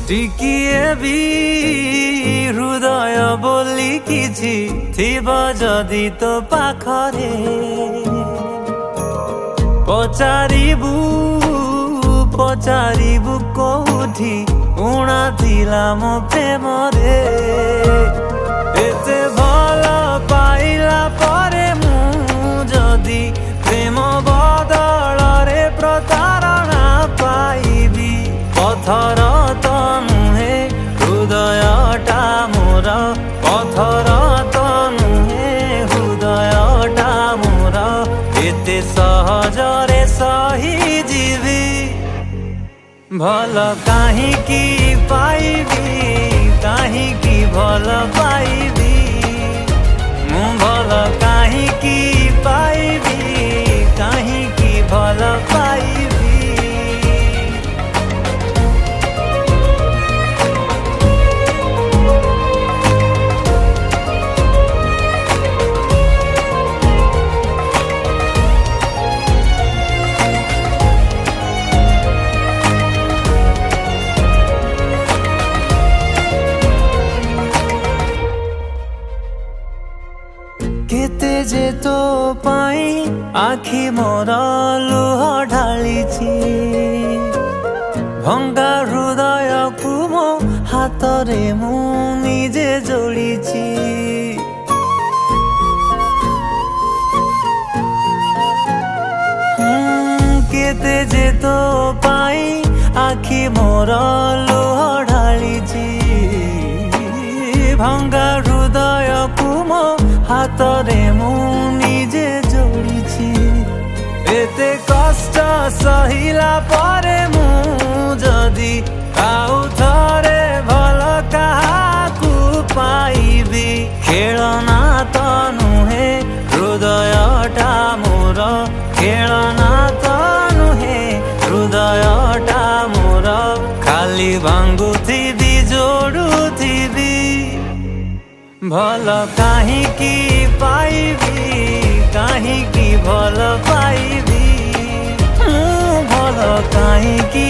টিকিয়ে ବି ହୃଦୟ ବୋଲି କିଛି ଥିବ ଯଦି ତୋ ପାଖରେ ପଚାରିବୁ କୋଉଠି ଉଣା ଥିଲା ମୋ ପ୍ରେମରେ ଏତେ ଭଲ ପାଇଲା ପରେ ମୁଁ ଯଦି ପ୍ରେମ ବଦଳରେ ପ୍ରତାରଣା ପାଇବି ପଥର ତ ନୁହେଁ ହୃଦୟଟା ମୋର ପଥର ତ ନୁହେଁ ହୃଦୟଟା ମୋର ଏତେ ସହଜରେ ସହିଯିବି ଭଲ କାହିଁକି ପାଇବି କାହିଁକି ଭଲ ପାଇବି ମୁଁ ଭଲ କାହିଁକି ପାଇବି କାହିଁକି ଭଲ ପାଇବି କେତେ ଯେ ତୋ ପାଇଁ ଆଖି ମୋର ଲୁହ ଢାଳିଛି ଭଙ୍ଗା ହୃଦୟକୁ ମୋ ହାତରେ ମୁଁ ନିଜେ ଯୋଡ଼ିଛି କେତେ ଯେ ତୋ ପାଇଁ ଆଖି ମୋର ଲୁହ ଢାଳିଛି ଭଙ୍ଗା ହୃଦୟକୁ ମୋ ହାତରେ ମୁଁ ନିଜେ ଯୋଡ଼ିଛି ଏତେ କଷ୍ଟ ସହିଲା ପରେ ମୁଁ ଯଦି ଆଉ ଥରେ ଭଲ କାହାକୁ ପାଇବି ଖେଳନା ତ ନୁହେଁ ହୃଦୟଟା ମୋର ଖେଳନା ତ ନୁହେଁ ହୃଦୟଟା ମୋର ଖାଲି ଭାଙ୍ଗୁଥିବି ଯୋଡ଼ୁଥିବି ଭଲ କାହିଁକି ପାଇବି କାହିଁକି ଭଲ ପାଇବି ମୁଁ ଭଲ କାହିଁକି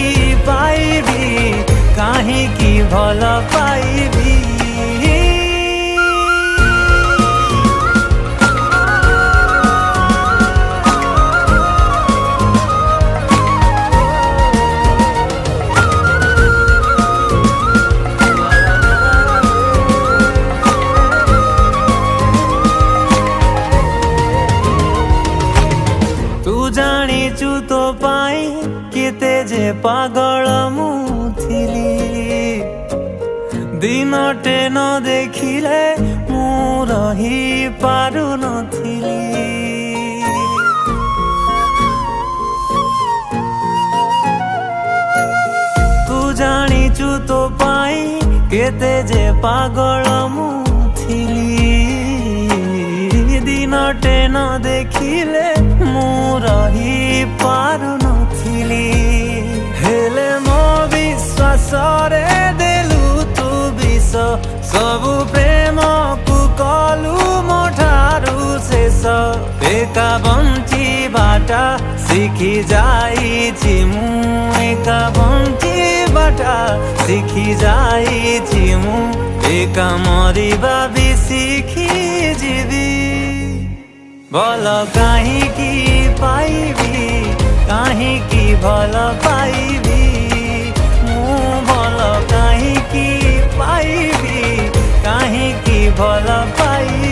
ପାଇବି କାହିଁକି ଭଲ ପାଇବି ଜାଣିଛୁ ତୋ ପାଇଁ କେତେ ଯେ ପାଗଳ ମୁଁ ଥିଲି ଦିନଟେ ନ ଦେଖିଲେ ମୁଁ ରହି ପାରୁନଥିଲି ତୁ ଜାଣିଛୁ ତୋ ପାଇଁ କେତେ ଯେ ପାଗଳ ମୁଁ ଥିଲି ଦିନଟେ ନ ଦେଖିଲେ ମୁଁ ରହି ପାରୁନଥିଲି ହେଲେ ମୋ ବିଶ୍ୱାସରେ ଦେଲୁ ତୁ ବିଷ ସବୁ ପ୍ରେମକୁ କଲୁ ମୋ ଠାରୁ ଶେଷ ଏକା ବଞ୍ଚିବାଟା ଶିଖି ଯାଇଛି ମୁଁ ଏକା ବଞ୍ଚିବାଟା ଶିଖି ଯାଇଛି ମୁଁ ଏକା ମରିବା ବି ଶିଖିଯିବି ଭଲ କାହିଁକି ପାଇବି କାହିଁକି ଭଲ ପାଇବି ମୁଁ ଭଲ କାହିଁକି ପାଇବି କାହିଁକି ଭଲ ପାଇବି